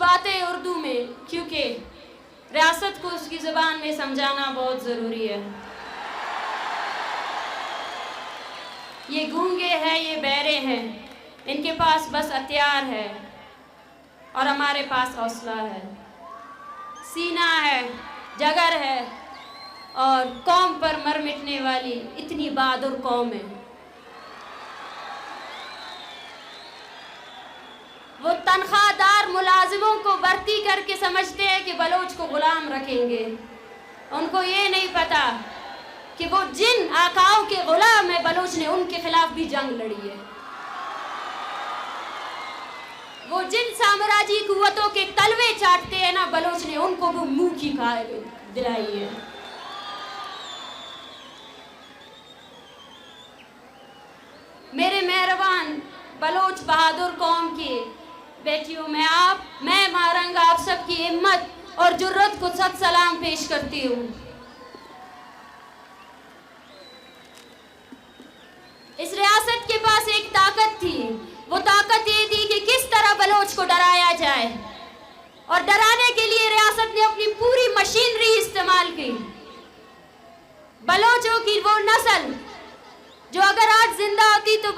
باتیں اردو میں، کیونکہ ریاست کو اس کی زبان میں سمجھانا بہت ضروری ہے۔ یہ گونگے ہیں، یہ بہرے ہیں، ان کے پاس بس ہتھیار ہے اور ہمارے پاس حوصلہ ہے، سینہ ہے، جگر ہے، اور قوم پر مر مٹنے والی اتنی بہادر قوم ہے۔ وہ تنخواہ دار ملازموں کو بھرتی کر کے سمجھتے ہیں کہ بلوچ کو غلام رکھیں گے، ان کو یہ نہیں پتا کہ وہ جن آقاؤں کے غلام ہیں بلوچ نے ان کے خلاف بھی جنگ لڑی ہے، وہ جن سامراجی قوتوں کے تلوے چاٹتے ہیں نا بلوچ نے ان کو وہ منہ کی دلائی ہے۔ میرے مہربان بلوچ بہادر قوم کی بیٹیوں، میں مارنگ آپ سب کی ہمت اور جرت کو سب سلام پیش کرتی ہوں۔ اس ریاست کے پاس ایک طاقت تھی، وہ طاقت یہ تھی کہ کس طرح بلوچ کو ڈرایا جائے، اور ڈرانے کے لیے ریاست نے اپنی پوری مشینری استعمال کی۔ بلوچوں کی وہ نسل جو اگر آج زندہ ہوتی تو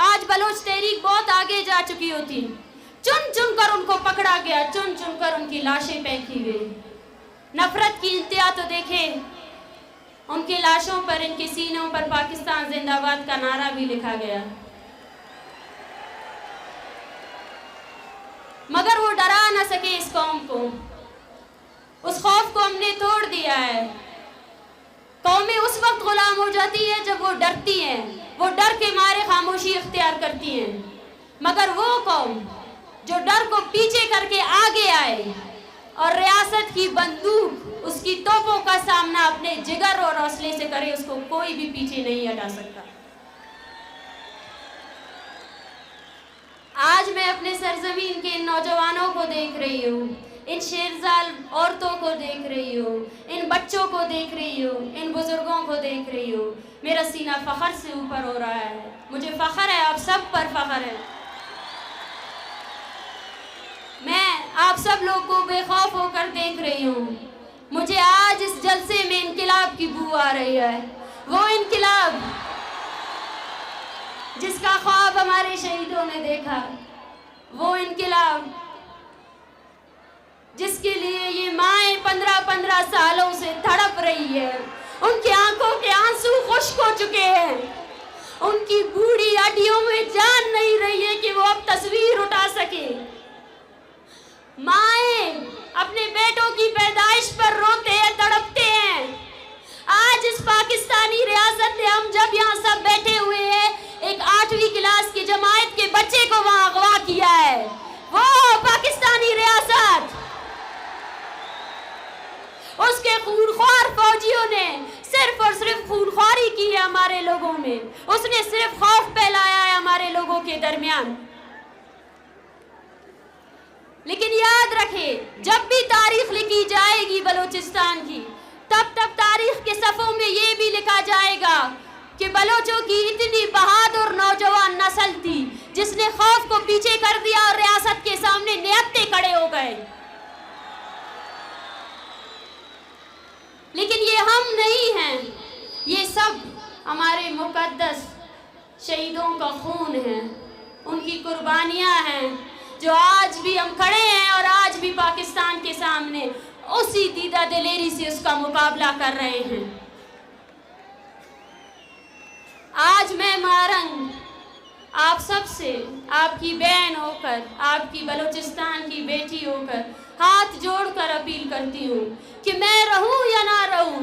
آج بلوچ تحریک بہت آگے جا چکی ہوتی، چن چن کر ان کو پکڑا گیا، چن چن کر ان کی لاشیں پھینکی گئی۔ نفرت کی انتہا تو دیکھیں، ان کی لاشوں پر، ان کے سینوں پر پاکستان زندہ باد کا نعرہ بھی لکھا گیا، مگر وہ ڈرا نہ سکے اس قوم کو۔ اس خوف کو ہم نے توڑ دیا ہے۔ قومیں اس وقت غلام ہو جاتی ہے جب وہ ڈرتی ہیں، وہ ڈر کے مارے خاموشی اختیار کرتی ہیں، مگر وہ قوم جو ڈر کو پیچھے کر کے آگے آئے اور ریاست کی بندوق، اس کی توپوں کا سامنا اپنے جگر اور حوصلے سے کرے، اس کو کوئی بھی پیچھے نہیں ہٹا سکتا۔ آج میں اپنے سرزمین کے ان نوجوانوں کو دیکھ رہی ہوں، ان شیرزال عورتوں کو دیکھ رہی ہوں، ان بچوں کو دیکھ رہی ہوں، ان بزرگوں کو دیکھ رہی ہوں، میرا سینہ فخر سے اوپر ہو رہا ہے۔ مجھے فخر ہے، آپ سب پر فخر ہے۔ میں آپ سب لوگ کو بے خوف ہو کر دیکھ رہی ہوں۔ مجھے آج اس جلسے میں انقلاب کی بو آ رہی ہے، وہ انقلاب جس کا خواب ہمارے شہیدوں نے دیکھا، وہ انقلاب جس کے لیے یہ مائیں 15 سالوں سے تڑپ رہی ہے، ان کی آنکھوں کے آنسو خشک ہو چکے ہیں، ان کی بوڑھی ہڈیوں میں جان نہیں رہی ہے کہ وہ اب تصویر اٹھا سکے۔ مائیں اپنے بیٹوں کی پیدائش پر روتے ہیں، تڑپتے ہیں۔ آج اس پاکستانی ریاست نے، ہم جب یہاں سب بیٹھے ہوئے ہیں، ایک 8ویں کلاس کی جماعت کے بچے کو وہاں اغوا کیا ہے۔ وہ پاکستانی ریاست، اس کے خونخوار فوجیوں نے صرف اور صرف خونخواری کی ہے ہمارے لوگوں میں، اس نے صرف خوف پھیلایا ہے ہمارے لوگوں کے درمیان۔ لیکن یاد رکھیں، جب بھی تاریخ لکھی جائے گی بلوچستان کی، تب تاریخ کے صفحوں میں یہ بھی لکھا جائے گا کہ بلوچوں کی اتنی بہادر نوجوان نسل تھی جس نے خوف کو پیچھے کر دیا اور ریاست کے سامنے نہتے کھڑے ہو گئے۔ لیکن یہ ہم نہیں ہیں، یہ سب ہمارے مقدس شہیدوں کا خون ہے، ان کی قربانیاں ہیں، جو آج بھی ہم کھڑے ہیں اور آج بھی پاکستان کے سامنے اسی دیدہ دلیری سے اس کا مقابلہ کر رہے ہیں۔ آج میں مارنگ آپ سب سے، آپ کی بہن ہو کر، آپ کی بلوچستان کی بیٹی ہو کر، ہاتھ جوڑ کر اپیل کرتی ہوں کہ میں رہوں یا نہ رہوں،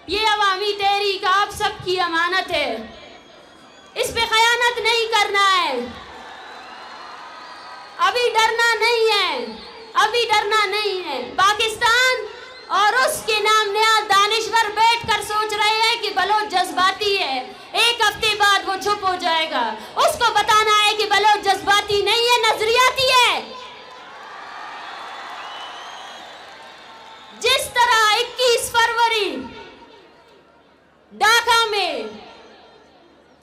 یہ عوامی تحریک آپ سب کی امانت ہے، اس پہ خیانت نہیں کرنا ہے، ابھی ڈرنا نہیں ہے، ابھی ڈرنا نہیں ہے۔ پاکستان اور اس کے نام نہاد دانشور بیٹھ کر سوچ رہے ہیں کہ بلوچ جذباتی ہے، ایک ہفتے بعد وہ چھپ ہو جائے گا، اس کو بتانا ہے کہ بلوچ جذباتی نہیں ہے، نظریاتی ہے۔ جس طرح 21 فروری ڈھاکہ میں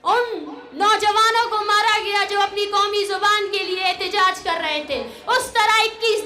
ان نوجوانوں کو مارا گیا جو اپنی قومی زبان کے لیے احتجاج کر رہے تھے، اس طرح 21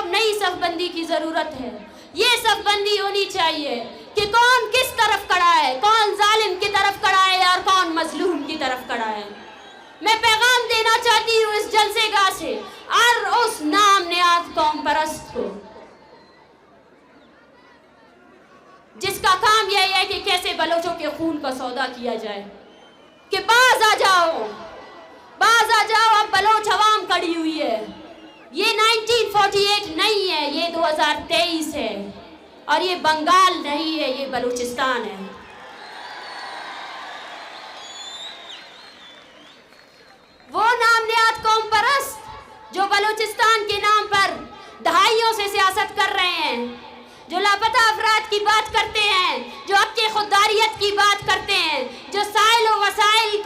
اب نئی صف بندی کی ضرورت ہے. یہ صف بندی ہونی چاہیے کہ کون کس طرف کھڑا ہے, کون ظالم کی طرف کھڑا ہے اور کون مظلوم کی طرف کھڑا ہے. میں پیغام دینا چاہتی ہوں اس جلسے گاہ سے اور اس نام نہاد قوم پرست کو جس کا کام یہ ہے کہ کیسے بلوچوں کے خون کا سودا کیا جائے, کہ باز آ جاؤ, باز آ جاؤ. اب بلوچ عوام کھڑی ہوئی ہے. یہ 1948 نہیں ہے, یہ 2023 ہے, اور یہ بنگال نہیں ہے, یہ بلوچستان ہے. وہ نام نہاد قوم پرست جو بلوچستان کے نام پر دہائیوں سے سیاست کر رہے ہیں, جو لاپتہ افراد کی بات کرتے ہیں, جو حق کی خودداریت کی بات کرتے ہیں, جو سائل و وسائل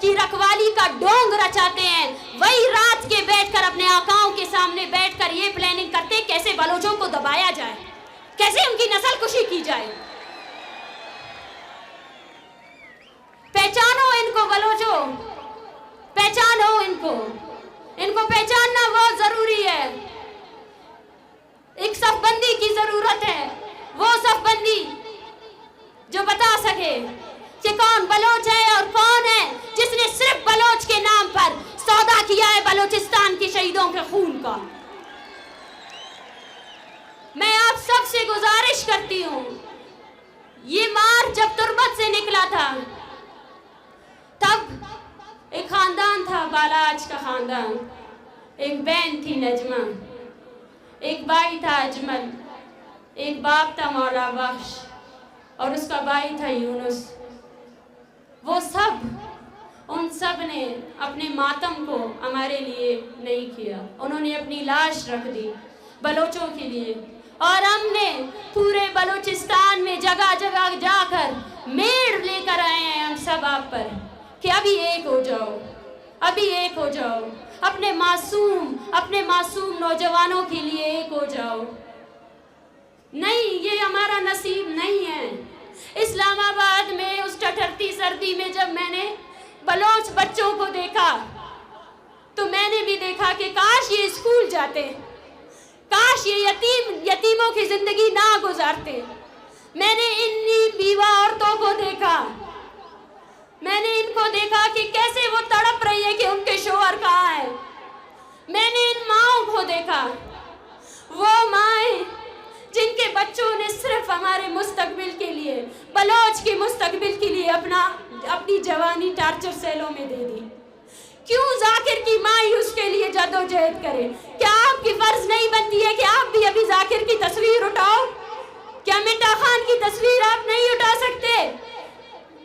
کی رکھوالی کا ڈونگ رچاتے ہیں, وہی رات کے بیٹھ کر اپنے آقاؤں کے سامنے بیٹھ کر یہ پلاننگ کرتے کیسے بلوچوں کو دبایا جائے, کیسے ان کی نسل کشی کی جائے. پہچانو ان کو بلوچوں, پہچانو ان کو پہچاننا بہت ضروری ہے. ایک صف بندی کی ضرورت ہے, وہ صف بندی جو بتا سکے کہ کون بلوچ ہے اور کون ہے جس نے صرف بلوچ کے نام پر سودا کیا ہے بلوچستان کے شہیدوں کے خون کا. میں آپ سب سے گزارش کرتی ہوں, یہ مار جب تربت سے نکلا تھا تب ایک خاندان تھا, بالاج کا خاندان, ایک بہن تھی نجمہ, ایک بھائی تھا اجمل, ایک باپ تھا مولا بخش اور اس کا بھائی تھا یونس. وہ سب, ان سب نے اپنے ماتم کو ہمارے لیے نہیں کیا, انہوں نے اپنی لاش رکھ دی بلوچوں کے لیے, اور ہم نے پورے بلوچستان میں جگہ جگہ جا کر میڑ لے کر آئے ہیں ہم سب آپ پر کہ ابھی ایک ہو جاؤ, ابھی ایک ہو جاؤ, اپنے معصوم نوجوانوں کے لیے ایک ہو جاؤ. نہیں, یہ ہمارا نصیب نہیں ہے. اسلام آباد میں اس ٹھٹھرتی سردی میں جب میں نے بلوچ بچوں کو دیکھا تو میں نے بھی دیکھا کہ کاش یہ اسکول جاتے, کاش یہ یتیموں کی زندگی نہ گزارتے. میں نے ان بیوہ عورتوں کو دیکھا, میں نے ان کو دیکھا کہ کیسے وہ تڑپ رہی ہے کہ ان کے شوہر کہاں ہے. میں نے ان ماؤں کو دیکھا, وہ مائیں جن کے بچوں نے صرف ہمارے مستقبل کے لیے, بلوچ کے مستقبل کے لیے اپنی جوانی ٹارچر سیلوں میں دے دی. کیوں ذاکر کی مائی اس کے لیے جدوجہد کرے؟ کیا آپ کی فرض نہیں بنتی ہے کہ آپ بھی ابھی ذاکر کی تصویر اٹھاؤ؟ کیا مٹا خان کی تصویر آپ نہیں اٹھا سکتے؟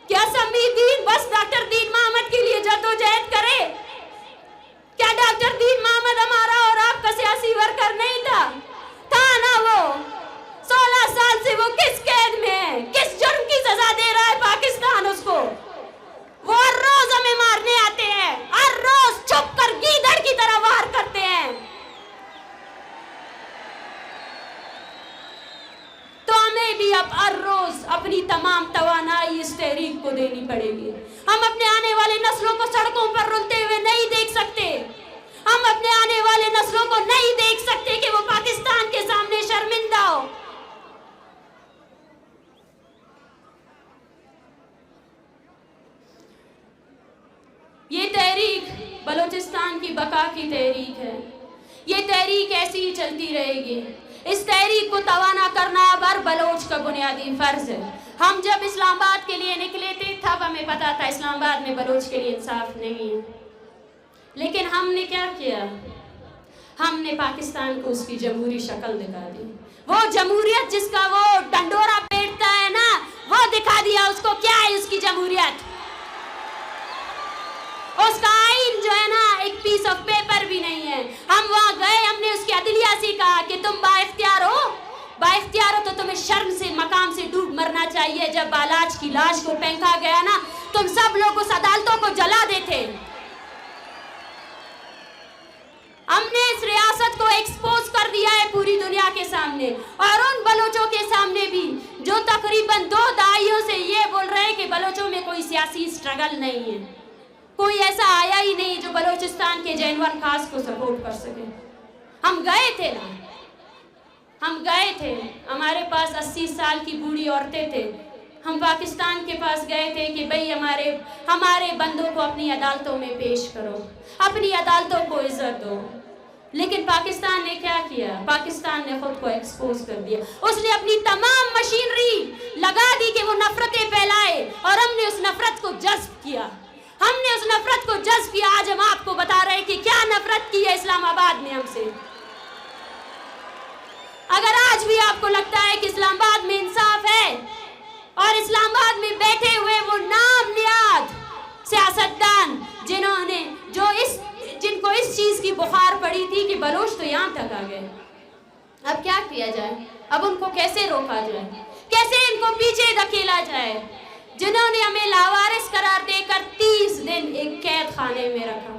کیا سمیع دین بس ڈاکٹر دین محمد کے لیے جدوجہد کرے؟ کیا ڈاکٹر دین محمد ہمارا اور آپ کا سیاسی ورکر نہیں تھا نا؟ وہ 16 سال سے وہ کس قید میں ہے, کس جرم کی سزا دے رہا ہے پاکستان اس کو؟ وہ ہر روز ہمیں مارنے آتے ہیں, ہر روز چھپ کر گیدڑ کی طرح وار کرتے ہیں. تو ہمیں بھی اب ہر روز اپنی تمام توانائی اس تحریک کو دینی پڑے گی. ہم اپنے آنے والے نسلوں کو سڑکوں پر رلتے ہوئے نہیں دیکھ سکتے. ہم اپنے آنے والے نسلوں کو نہیں دیکھ سکتے کہ وہ پاکستان کے سامنے شرمندہ ہو. یہ تحریک بلوچستان کی بقا کی تحریک ہے. یہ تحریک ایسی ہی چلتی رہے گی. اس تحریک کو توانا کرنا اب ہر بلوچ کا بنیادی فرض ہے. ہم جب اسلام آباد کے لیے نکلے تھے تب ہمیں پتا تھا اسلام آباد میں بلوچ کے لیے انصاف نہیں ہے, لیکن ہم نے کیا کیا؟ ہم نے پاکستان کو اس کی جمہوری شکل دکھا دی. وہ جمہوریت جس کا وہ ڈنڈورا پیٹتا ہے نا, وہ دکھا دیا اس کو کیا ہے اس کی جمہوریت. اس کا آئین جو ہے نا ایک پیس آف پیپر بھی نہیں ہے. ہم وہاں گئے, ہم نے اس کی عدلیہ سے کہا کہ تم با اختیار ہو تو تمہیں شرم سے مقام سے ڈوب مرنا چاہیے. جب بالاج کی لاش کو پھینکا گیا نا, تم سب لوگ اس عدالتوں کو جلا دیتے. ہم نے اس ریاست کو ایکسپوز کر دیا ہے پوری دنیا کے سامنے, اور ان بلوچوں کے سامنے بھی جو تقریباً 2 دہائیوں سے یہ بول رہے ہیں کہ بلوچوں میں کوئی سیاسی سٹرگل نہیں ہے. کوئی ایسا آیا ہی نہیں جو بلوچستان کے جینون خاص کو سپورٹ کر سکے. ہم گئے تھے نا, ہم گئے تھے, ہمارے پاس 80 سال کی بوڑھی عورتیں تھے, ہم پاکستان کے پاس گئے تھے کہ بھئی ہمارے بندوں کو اپنی عدالتوں میں پیش کرو, اپنی عدالتوں کو عزت دو. لیکن پاکستان نے کیا کیا؟ پاکستان نے خود کو ایکسپوز کر دیا. اس نے اپنی تمام مشینری لگا دی کہ وہ نفرتیں پھیلائے, اور ہم نے اس نفرت کو جذب کیا. آج ہم آپ کو بتا رہے ہیں کہ کیا نفرت کی ہے اسلام آباد نے ہم سے. اگر آج بھی آپ کو لگتا ہے کہ اسلام آباد میں انصاف ہے, اور اسلام آباد میں بیٹھے ہوئے وہ نام نیاد سیاستدان جن کو اس چیز کی بخار پڑی تھی کہ بلوچ تو یہاں تک آ گئے, اب کیا کیا جائے؟ اب ان کو کیسے روکا جائے؟ کیسے ان کو پیچھے دھکیلا جائے؟ جنہوں نے ہمیں لاوارث قرار دے کر 30 دن ایک قید خانے میں رکھا,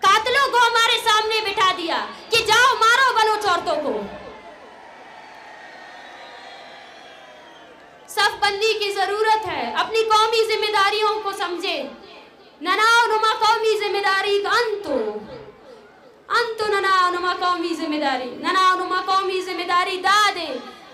قاتلوں کو ہمارے سامنے بٹھا دیا کہ جاؤ مارو بلوچ عورتوں کو. صف بندی کی ضرورت ہے. اپنی قومی ذمہ داریوں کو سمجھے. نناو نما قومی ذمہ داری انتو نناو نما قومی ذمہ داری نناو نما قومی ذمہ داری دادے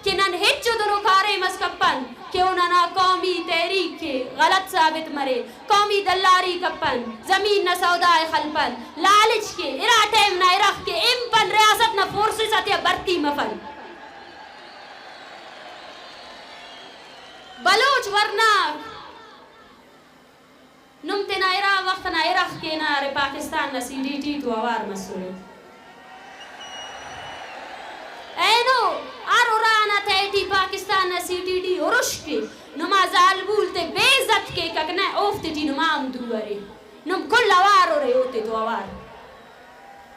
کہ نن ہچ دنو کارے مسکپن کہ انہاں قومی تحریک کے غلط ثابت مرے, قومی دلاری کپن, زمین نہ سودائے خلپن, لالچ کے اراٹیم نہ ارخ کے امپن ریاست نہ فورسز اتیا برتی مفن. بلوچ ورنہ نمتے نہ ارا وقت نہ ارخ کے نارے پاکستان نہ CDT تو آوار مسئولے. اینو آرو رانا تیٹی پاکستان نہ CDT ارش کے نما زال بولتے بے عزت کے ککنے اوفتے ٹی نما امدوارے نم کل آوار ہو رہے ہوتے تو آوار.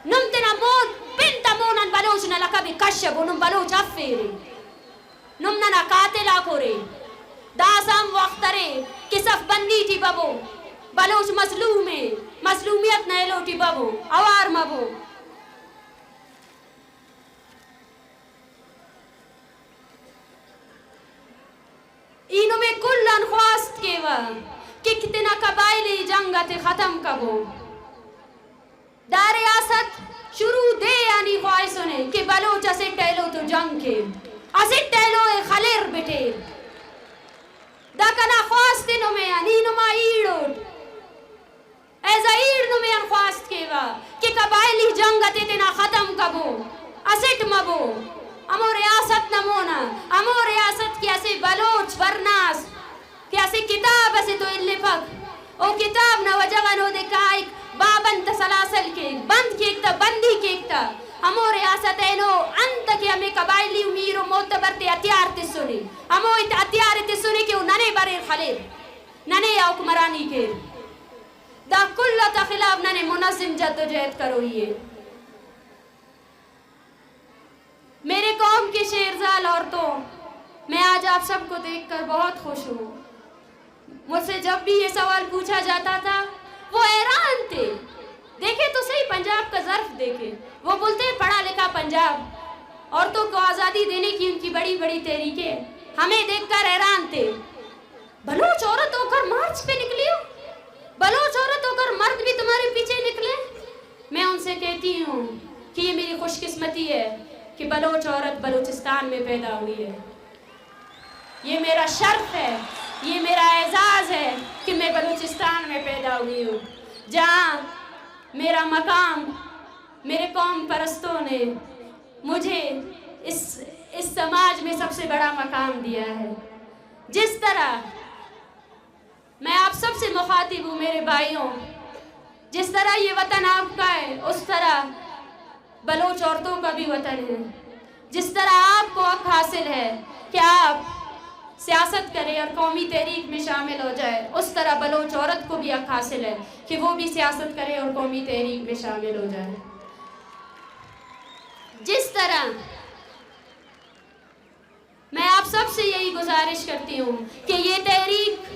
نمتے نہ مون پنتا مونن بلوچ نہ لکبی کشب نم بلوچ افیرے, نم نہ قاتلہ کورے. داسم وقت رے کہ صف بندی تھی بابو, بلوچ مظلوم ہے, مظلومیت نہ لوٹی بابو, اوار مبو. اینو میں کلن خواست کے کہ کتنا قبائلی جنگت ختم کبو. دار ریاست شروع دے یعنی خواہشوں نے کہ بلوچ اسے ٹیلو تو جنگ کے, اسے ٹیلو خلیر بیٹے. دکنا خواست نو میں انینو ما ایڑوٹ ایزا ایڑ نو میں خواست کیوا کہ قبائلی جنگت اتنا ختم کبو, اسٹ مبو. امو ریاست نمونا, امو ریاست کی ایسے بلوچ ورناس کی ایسے کتاب ایسے تو اللہ پک او کتاب نہ وجہ نو دیکھا ایک بابن تسلاسل کے بند کیکتا بندی کیکتا. ہمو ریاست اینو انت کہ ہمیں قبائلی امیر و معتبر تے اتیار تے سنی, ہمو اتیار تے سنی کہ ننے بریر خلیر ننے یا حکمرانی کے دا کلتا خلاف ننے منظم جد و جہد کرو. یہ میرے قوم کی شیرزال عورتوں, میں آج آپ سب کو دیکھ کر بہت خوش ہوں. مجھ سے جب بھی یہ سوال پوچھا جاتا تھا وہ حیران تھے. دیکھیں تو صحیح پنجاب کا ظرف دیکھیں, وہ بولتے ہیں پڑھا لکھا پنجاب, عورتوں کو آزادی دینے کی ان کی بڑی بڑی تحریکیں. ہمیں دیکھ کر حیران تھے. بلوچ عورت ہو کر مارچ پہ نکلی ہو, بلوچ عورت ہو کر مرد بھی تمہارے پیچھے نکلے. میں ان سے کہتی ہوں کہ یہ میری خوش قسمتی ہے کہ بلوچ عورت بلوچستان میں پیدا ہوئی ہے. یہ میرا شرف ہے, یہ میرا اعزاز ہے کہ میں بلوچستان میں پیدا ہوئی ہوں, جہاں میرا مقام میرے قوم پرستوں نے مجھے اس سماج میں سب سے بڑا مقام دیا ہے. جس طرح میں آپ سب سے مخاطب ہوں میرے بھائیوں, جس طرح یہ وطن آپ کا ہے اس طرح بلوچ عورتوں کا بھی وطن ہے. جس طرح آپ کو حق حاصل ہے کہ آپ سیاست کرے اور قومی تحریک میں شامل ہو جائے, اس طرح بلوچ عورت کو بھی حق حاصل ہے کہ وہ بھی سیاست کرے اور قومی تحریک میں شامل ہو جائے. جس طرح میں آپ سب سے یہی گزارش کرتی ہوں کہ یہ تحریک,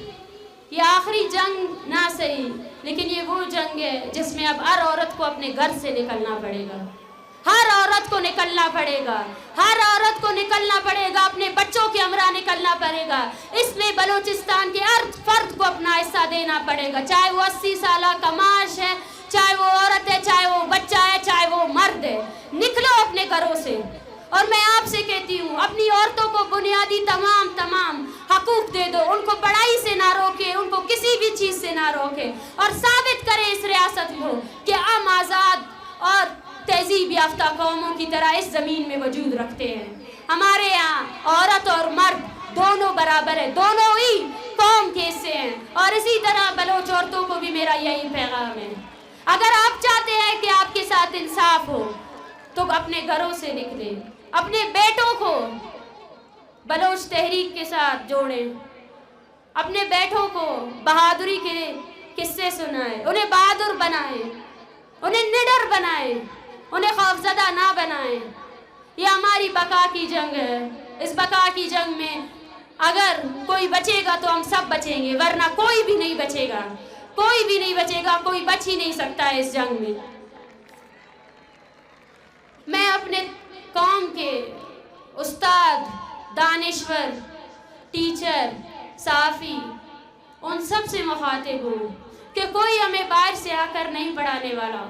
یہ آخری جنگ نہ صحیح, لیکن یہ وہ جنگ ہے جس میں اب ہر عورت کو اپنے گھر سے نکلنا پڑے گا. ہر عورت کو نکلنا پڑے گا, ہر عورت کو نکلنا پڑے گا, اپنے بچوں کے ہمراہ نکلنا پڑے گا. اس میں بلوچستان کے ہر فرد کو اپنا حصہ دینا پڑے گا, چاہے وہ 80 سالہ کماش ہے, چاہے وہ عورت ہے, چاہے وہ بچہ ہے, چاہے وہ مرد ہے. نکلو اپنے گھروں سے, اور میں آپ سے کہتی ہوں اپنی عورتوں کو بنیادی تمام حقوق دے دو، ان کو پڑھائی سے نہ روکے، ان کو کسی بھی چیز سے نہ روکے، اور ثابت کریں اس ریاست کو کہ ہم آزاد اور تہذیب یافتہ قوموں کی طرح اس زمین میں وجود رکھتے ہیں۔ ہمارے یہاں عورت اور مرد دونوں برابر ہیں، دونوں ہی قوم کے حصے ہیں، اور اسی طرح بلوچ عورتوں کو بھی میرا یہی پیغام ہے۔ اگر آپ چاہتے ہیں کہ آپ کے ساتھ انصاف ہو تو اپنے گھروں سے نکلیں، اپنے بیٹوں کو بلوچ تحریک کے ساتھ جوڑیں، اپنے بیٹوں کو بہادری کے قصے سنائیں، انہیں بہادر بنائیں، انہیں نڈر بنائیں، انہیں خوفزدہ نہ بنائیں۔ یہ ہماری بقا کی جنگ ہے۔ اس بقا کی جنگ میں اگر کوئی بچے گا تو ہم سب بچیں گے، ورنہ کوئی بھی نہیں بچے گا، کوئی بھی نہیں بچے گا، کوئی بچ ہی نہیں سکتا ہے اس جنگ میں۔ میں اپنے قوم کے استاد، دانشور، ٹیچر، صحافی، ان سب سے مخاطب ہوں کہ کوئی ہمیں باہر سے آ کر نہیں پڑھانے والا۔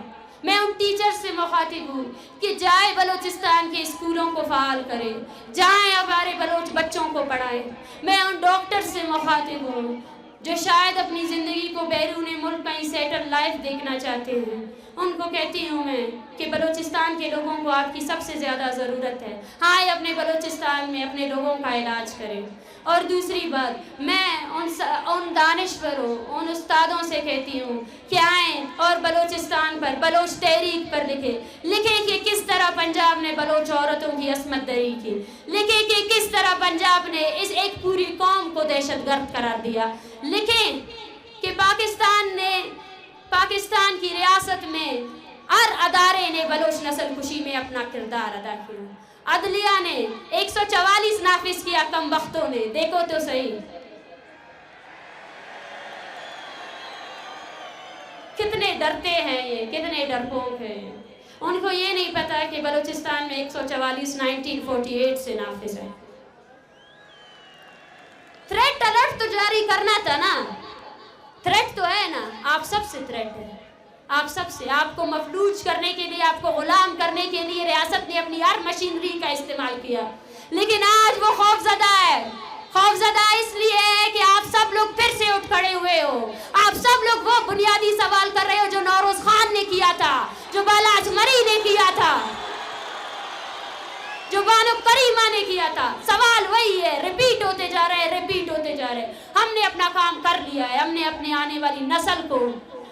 میں ان ٹیچر سے مخاطب ہوں کہ جائے بلوچستان کے اسکولوں کو فعال کرے، جائیں ہمارے بلوچ بچوں کو پڑھائیں۔ میں ان ڈاکٹر سے مخاطب ہوں جو شاید اپنی زندگی کو بیرون ملک کہیں سیٹل لائف دیکھنا چاہتے ہیں۔ ان کو کہتی ہوں میں کہ بلوچستان کے لوگوں کو آپ کی سب سے زیادہ ضرورت ہے، آئیں اپنے بلوچستان میں اپنے لوگوں کا علاج کریں۔ اور دوسری بات، میں ان دانشوروں، ان استادوں سے کہتی ہوں کہ آئیں اور بلوچستان پر، بلوچ تحریک پر لکھیں کہ کس طرح پنجاب نے بلوچ عورتوں کی عصمت دری کی، لکھیں کہ کس طرح پنجاب نے اس ایک پوری قوم کو دہشت گرد قرار دیا، لکھیں کہ پاکستان کی ریاست میں ہر ادارے نے بلوچ نسل کشی میں اپنا کردار ادا کیا۔ عدلیہ نے 144 نافذ کیا، کم بختوں نے، دیکھو تو صحیح کتنے ڈرتے ہیں، یہ کتنے ڈرپوک ہیں۔ ان کو یہ نہیں پتا کہ بلوچستان میں 144 1948 سے نافذ ہے۔ تھریٹ الرٹ تو جاری کرنا تھا نا، تھریٹ تو ہے نا، آپ سب سے تھریٹ ہے، آپ سب سے۔ آپ کو مفلوج کرنے کے لیے، آپ کو غلام کرنے کے لیے ریاست نے اپنی ہر مشینری کا استعمال کیا، لیکن آج وہ خوفزدہ ہے۔ خوفزدہ اس لیے ہے کہ آپ سب لوگ پھر سے اٹھ کھڑے ہوئے ہو، آپ سب لوگ وہ بنیادی سوال کر رہے ہو جو نوروز خان نے کیا تھا، جو بالاج مری نے کیا تھا، جو بانو کریمہ نے کیا تھا۔ سوال وہی ہے، ریپیٹ ہوتے جا رہے ہیں، ریپیٹ ہوتے جا رہے ہیں۔ ہم نے اپنا کام کر لیا ہے، ہم نے اپنے آنے والی نسل کو،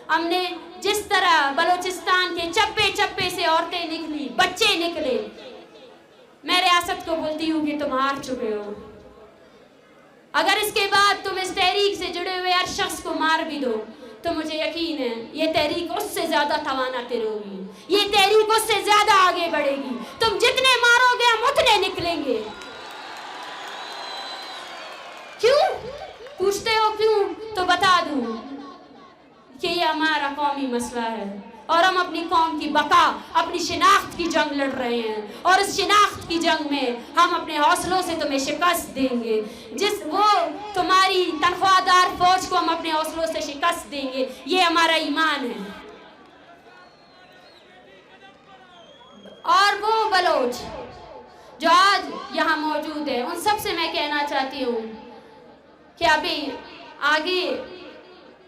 ہم نے جس طرح بلوچستان کے چپے چپے سے عورتیں نکلی، بچے نکلے، میں ریاست کو بولتی ہوں کہ تم ہار چکے ہو۔ اگر اس کے بعد تم اس تحریک سے جڑے ہوئے ہر شخص کو مار بھی دو تو مجھے یقین ہے یہ تحریک اس سے زیادہ توانا ہوگی، یہ تحریک اس سے زیادہ آگے بڑھے گی۔ تم جتنے مارو گے ہم اتنے نکلیں گے۔ کیوں پوچھتے ہو کیوں؟ تو بتا دوں کہ یہ ہمارا قومی مسئلہ ہے، اور ہم اپنی قوم کی بقا، اپنی شناخت کی جنگ لڑ رہے ہیں، اور اس شناخت کی جنگ میں ہم اپنے حوصلوں سے تمہیں شکست دیں گے۔ وہ تمہاری تنخواہ دار فوج کو ہم اپنے حوصلوں سے شکست دیں گے، یہ ہمارا ایمان ہے۔ اور وہ بلوچ جو آج یہاں موجود ہے، ان سب سے میں کہنا چاہتی ہوں کہ ابھی آگے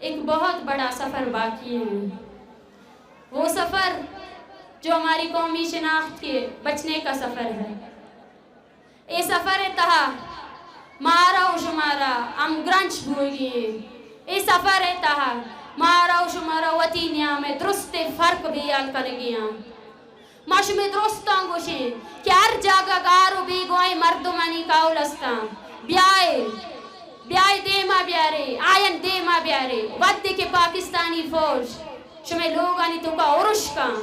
ایک بہت بڑا سفر باقی ہے، وہ سفر جو ہماری قومی شناخت کے بچنے کا سفر ہے۔ اے سفر تہا مارا و شمارا ہم گرنچ بھوگیے، اے سفر تہا مارا و شمارا وطینیاں میں درست فرق بیال کنگیاں، ماشو میں درستان گوشیں کہ ہر جاگہ گارو بی گوئیں مردمانی کاولستان، بیائے دیما بیارے، آئین دیما بیارے، ودے کے پاکستانی فوج شمیں لوگانی تو کا عرش کان،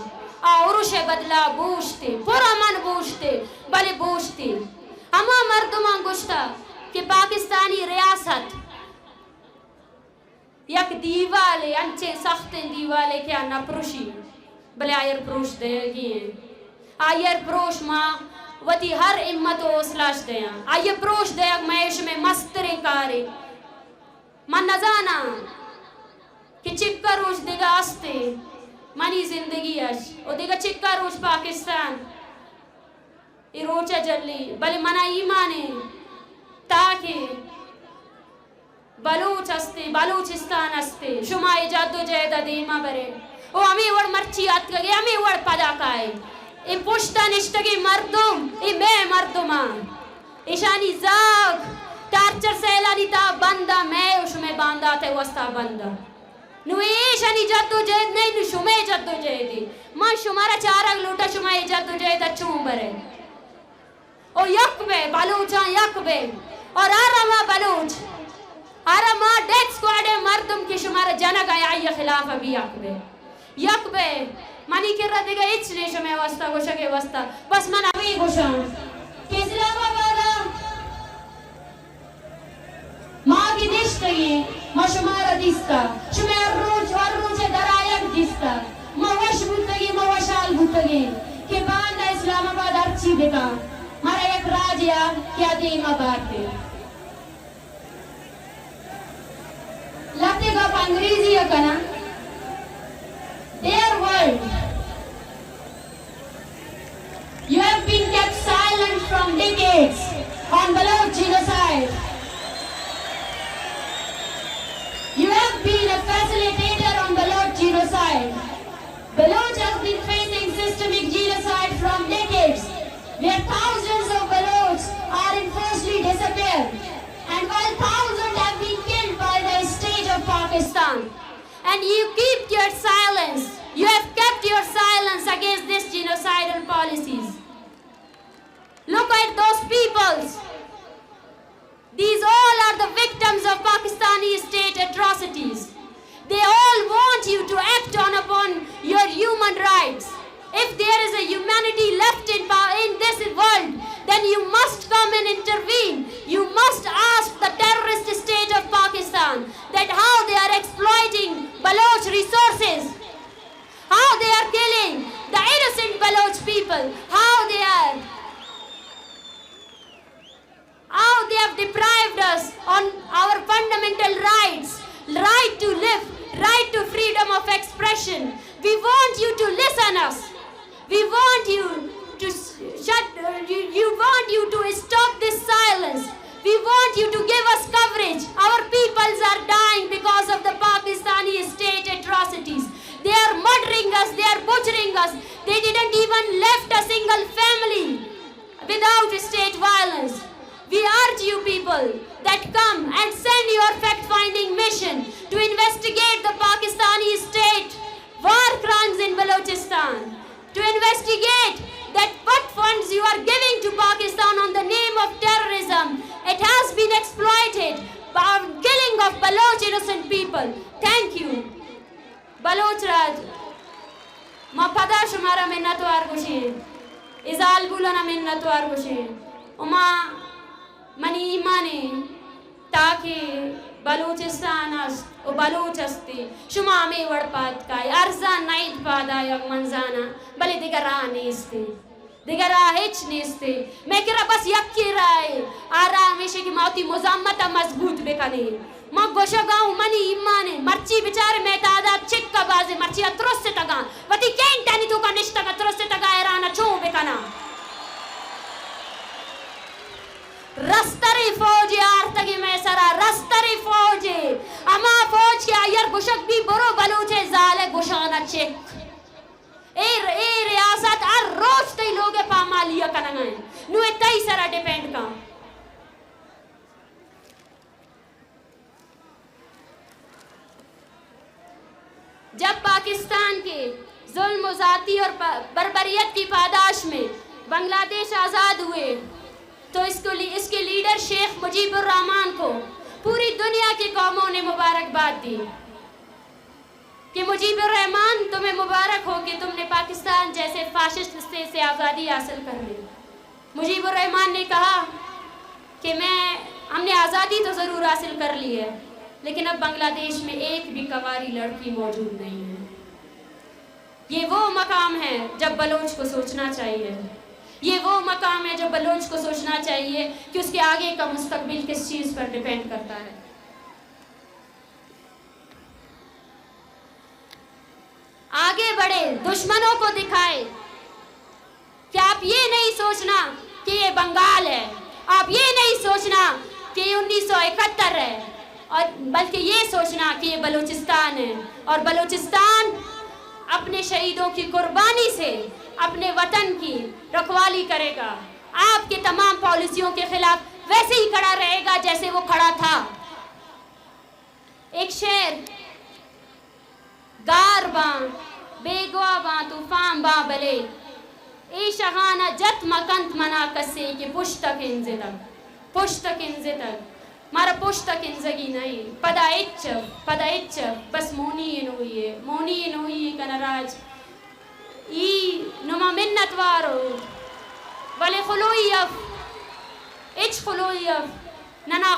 عرش بدلا بوشتے، پورا من بوشتے، بلے بوشتے۔ ہما مردمان گوشتا کہ پاکستانی ریاست یک دیوالے، انچے سختیں دیوالے کیا نپروشی، بلے آئیر پروش دے گی ہیں، آئیر پروش ماں وطی ہر امت و اسلاش دے ہیں، آئیر پروش دے اگ معیش میں مسترے کارے، من نزانا کہ چکا روش دیگا آستے منی زندگی اش، او دیگا چکا روش پاکستان روچه جلی بلی منا ایمانه تاکه بلوچ هستی بلوچستان هستی شما جد و جهد دیما بره و امی وڑ مرچی آتگی امی وڑ پدا کائی این پشتا نشتگی مردم این بے مردمان ایشانی زاگ تارچر سیلانی تا بندہ میں شما باندھا تے وستا بندہ نو ایشانی جد و جہد نہیں نو شما جد و جہدی من شمارا چارک لوٹا شما جد و جہد چون برے او یک بے بلوچاں یک بے اور آرما بلوچ آرما ڈیتھ سکواڈ مردم کی شمارا جنگ آئی خلاف ابھی یک بے منی کر رہا دیگا اچ نے شما وستا گوشا کے وستا بس من ابھی گوشا کہ اسلام آبادا ماں کی دشتگی ما شمارا دیستا شما ہر روچ درائک دیستا ما وش بوتگی ما وشال بوتگی کہ باندہ اسلام آباد ارچی بکا مارا ایک راجیا کیا دیم آباد دے لگتے گا پا انگریزی ہے کنا Dear world, you have been kept silent from decades on Baloch genocide. You have been a facilitator on Baloch genocide. Baloch has been facing systemic genocide from decades, where thousands of Balochs are enforcedly disappeared, and while thousands have been killed by the state of Pakistan. And you keep your silence. You have kept your silence against these genocidal policies. Look at those peoples. These all are the victims of Pakistani state atrocities. They all want you to act upon your human rights. If there is a humanity left in this world, then you must come and intervene. You must ask the terrorist state of Pakistan that how they are exploiting Baloch resources, how they are killing the innocent Baloch people, how they have deprived us on our fundamental rights, right to live, right to freedom of expression. We want you to listen us. We want you to stop this silence. We want you to give us coverage. Our peoples are dying because of the Pakistani state atrocities. They are murdering us, they are butchering us. They didn't even left a single family without state violence. We urge you people that come and send your fact-finding mission to investigate the Pakistani state war crimes in Balochistan, to investigate that what funds you are giving to Pakistan on the name of terrorism. It has been exploited by killing of Baloch innocent people. Thank you. Baloch Raj, ma pada shumara minnatwar gushi, izal bulana minnatwar gushi, uma mani imani, taki Balochistan ast, o Baloch asti, shuma me wadpat kai, arzan naid pada yak manzana, bali digarani isti. دیگر هیچ نیستی میگیره بس یکی رای آرام میشه که موتی مزامت مضبوط بکنی ما گوشه گاو منی ایمانه مرچی بیچاره میتادات چکا بازی مرچی اترسته تگان وقتی که انتانی تو کا نشتا کا ترسته تگا ایرانا چون بکنا رستری فوجی آرتگی میں سرا رستری فوجی اما فوج کی آیر گوشک بھی برو بلوچے زالے گوشانا چک اے ریاست ہر روز تی لوگ پامالیا کنگائیں نو اتائی سرا ڈیپینڈ کا جب پاکستان کے ظلم و ذاتی اور بربریت کی پاداش میں بنگلہ دیش آزاد ہوئے تو اس کے لیڈر شیخ مجیب الرحمان کو پوری دنیا کی قوموں نے مبارکباد دی کہ مجیب الرحمان تمہیں مبارک ہو کہ تم نے پاکستان جیسے فاشسٹ سے آزادی حاصل کر لی. مجیب الرحمان نے کہا کہ ہم نے آزادی تو ضرور حاصل کر لی ہے لیکن اب بنگلہ دیش میں ایک بھی کنواری لڑکی موجود نہیں ہے. یہ وہ مقام ہے جب بلوچ کو سوچنا چاہیے. یہ وہ مقام ہے جو بلوچ کو سوچنا چاہیے کہ اس کے آگے کا مستقبل کس چیز پر ڈیپینڈ کرتا ہے. آگے بڑھے, دشمنوں کو دکھائے کہ آپ آپ یہ نہیں سوچنا کہ یہ بنگال ہے، آپ یہ نہیں سوچنا کہ یہ 1971 ہے، اور بلکہ یہ سوچنا کہ یہ بلوچستان ہے، اور بلوچستان اپنے شہیدوں کی قربانی سے اپنے وطن کی رکھوالی کرے گا، آپ کے تمام پالیسیوں کے خلاف ویسے ہی کھڑا رہے گا جیسے وہ کھڑا تھا۔ ایک شعر، گار باں بیگوا باں طوفان باں بلے ای شغانہ جت مکنت منا کسے کہ پشت تک انزے تک مارا پشت تک انزگی نہیں پدا اچ بس مونی نوئی کنراج ای نما منت وارو ولی خلوئی اف اچ خلوئی اف ننا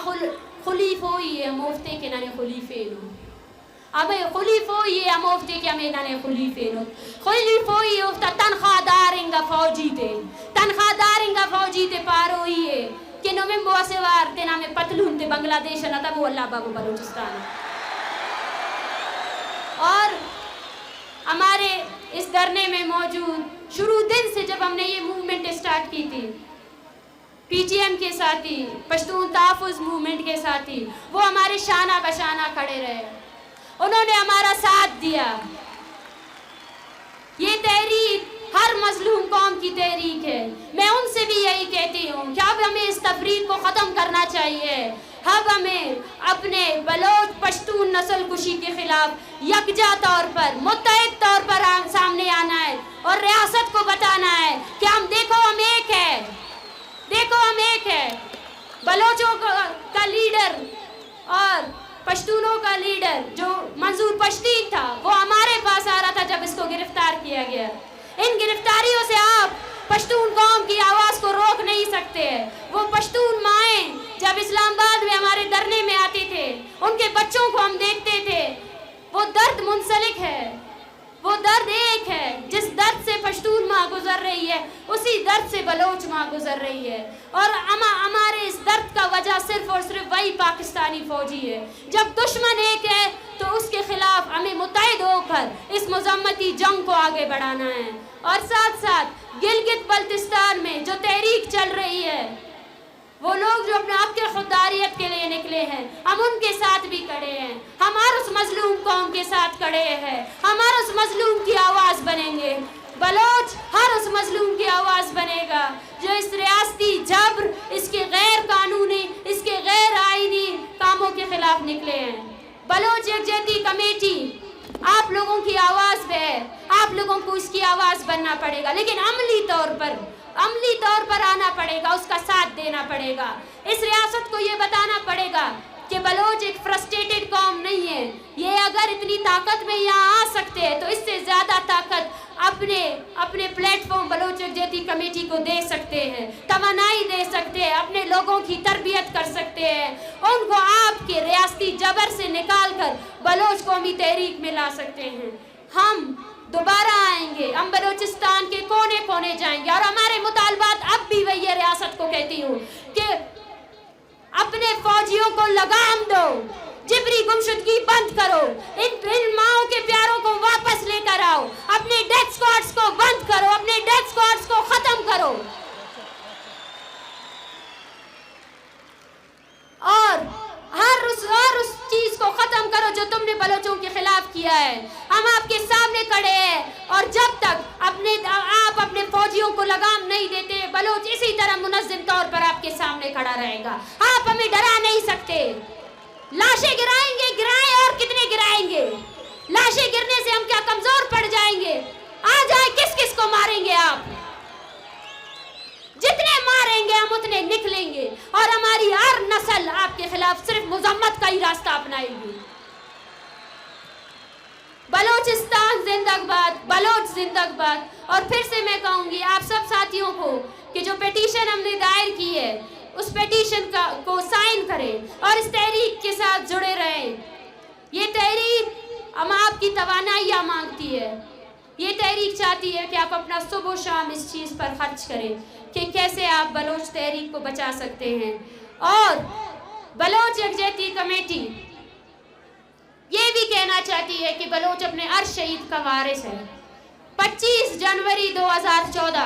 خلیف ہوئی ہے موفتے کے ننے خلیفے نو اب خلیف ہوئی ہے موفتے کے ہمیں ننے خلیفے نو خلیف ہوئی ہے افتا تنخواہ دارنگا فوجی تے پاروئی ہے کہ نو من بواسے وار تے نامے پتلون تے بنگلہ دیش نہ تب وہ اللہ بابو بلوچستان۔ اور ہمارے اس دھرنے میں موجود شروع دن سے جب ہم نے یہ موومنٹ اسٹارٹ کی تھی، پی ٹی ایم کے ساتھی، پشتون تحفظ موومنٹ کے ساتھی، وہ ہمارے شانہ بشانہ کھڑے رہے، انہوں نے ہمارا ساتھ دیا۔ یہ تحریک ہر مظلوم قوم کی تحریک ہے، میں ان سے بھی یہی کہتی ہوں کہ اب ہمیں اس تفریق کو ختم کرنا چاہیے، اب ہمیں اپنے بلوچ پشتون نسل کشی کے خلاف یکجا طور پر متحد طور پر سامنے آنا ہے اور ریاست کو بتانا ہے کہ ہم ایک ہے، بلوچوں کا لیڈر اور پشتونوں کا لیڈر جو منظور پشتین تھا وہ ہمارے پاس آ رہا تھا جب اس کو گرفتار کیا گیا۔ ان گرفتاریوں سے آپ پشتون قوم کی آواز کو روک نہیں سکتے ہیں۔ وہ پشتون مائیں جب اسلام آباد میں ہمارے دھرنے میں آتے تھے، ان کے بچوں کو ہم دیکھتے تھے، وہ درد منسلک ہے، وہ درد ایک ہے، جس درد سے پشتون ماں گزر رہی ہے اسی درد سے بلوچ ماں گزر رہی ہے، اور ہمارے اس درد کا وجہ صرف اور صرف وہی پاکستانی فوجی ہے۔ جب دشمن ایک ہے تو اس کے خلاف ہمیں متحد ہو کر اس مذمتی جنگ کو آگے بڑھانا ہے، اور ساتھ ساتھ گلگت بلتستان میں جو تحریک چل رہی ہے، وہ لوگ جو اپنے آپ کے خودداریت کے لیے نکلے ہیں، ہم ان کے ساتھ بھی کھڑے ہیں، ہم ہر اس مظلوم قوم کے ساتھ کھڑے ہیں، ہم ہر اس مظلوم کی آواز بنیں گے، بلوچ ہر اس مظلوم کی آواز بنے گا جو اس ریاستی جبر، اس کے غیر قانونی، اس کے غیر آئینی کاموں کے خلاف نکلے ہیں۔ بلوچ یکجہتی کمیٹی آپ لوگوں کی آواز پہ ہے، آپ لوگوں کو اس کی آواز بننا پڑے گا، لیکن عملی طور پر آنا پڑے گا، اس کا ساتھ دینا پڑے گا، اس ریاست کو یہ بتانا پڑے گا کہ بلوچ ایک فرسٹریٹڈ قوم نہیں ہے، یہ اگر اتنی طاقت میں یہاں آ سکتے ہیں تو اس سے زیادہ طاقت اپنے پلیٹ فارم بلوچ یکجہتی کمیٹی کو دے سکتے ہیں، توانائی دے سکتے ہیں، اپنے لوگوں کی تربیت کر سکتے ہیں، ان کو آپ کے ریاستی جبر سے نکال کر بلوچ قومی تحریک میں لا سکتے ہیں۔ ہم دوبارہ آئیں گے، ہم بلوچستان کے کونے کونے جائیں گے، اور ہمارے مطالبات اب بھی وہی ریاست کو کہتی ہوں کہ اپنے فوجیوں کو لگام دو، جبری گمشدگی بند کرو، ان ماؤں کے پیاروں کو واپس لے کر آؤ، اپنے ڈیتھ اسکواڈز کو بند کرو، اپنے ڈیتھ اسکواڈز کو ختم کرو، اور ہر اس چیز کو ختم کرو جو تم نے بلوچوں کے خلاف کیا ہے۔ ہم آپ کے سامنے کھڑے ہیں، اور جب تک آپ اپنے فوجیوں کو لگام نہیں دیتے، بلوچ اسی طرح منظم طور پر آپ کے سامنے کھڑا رہے گا۔ آپ ہمیں ڈرا نہیں سکتے، لاشیں گرائیں اور کتنے گرائیں گے؟ لاشیں گرنے سے ہم کیا کمزور پڑ جائیں گے؟ آ جائیں، کس کو ماریں گے آپ؟ جتنے ماریں گے ہم اتنے نکلیں گے، اور ہماری ہر نسل آپ کے خلاف صرف مذمت کا ہی راستہ اپنائے گی۔ بلوچستان زندہ باد، بلوچ زندہ باد۔ اور پھر سے میں کہوں گی آپ سب ساتھیوں کو کہ جو پیٹیشن ہم نے دائر کی ہے اس پیٹیشن کو سائن کریں اور اس تحریک کے ساتھ جڑے رہیں۔ یہ تحریک ہم آپ کی توانائیاں مانگتی ہے، یہ تحریک چاہتی ہے کہ آپ اپنا صبح و شام اس چیز پر خرچ کریں کہ کیسے آپ بلوچ تحریک کو بچا سکتے ہیں۔ اور بلوچ یکجہتی کمیٹی یہ بھی کہنا چاہتی ہے کہ بلوچ اپنے ہر شہید کا وارث ہے۔ 25 جنوری 2014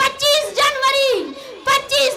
25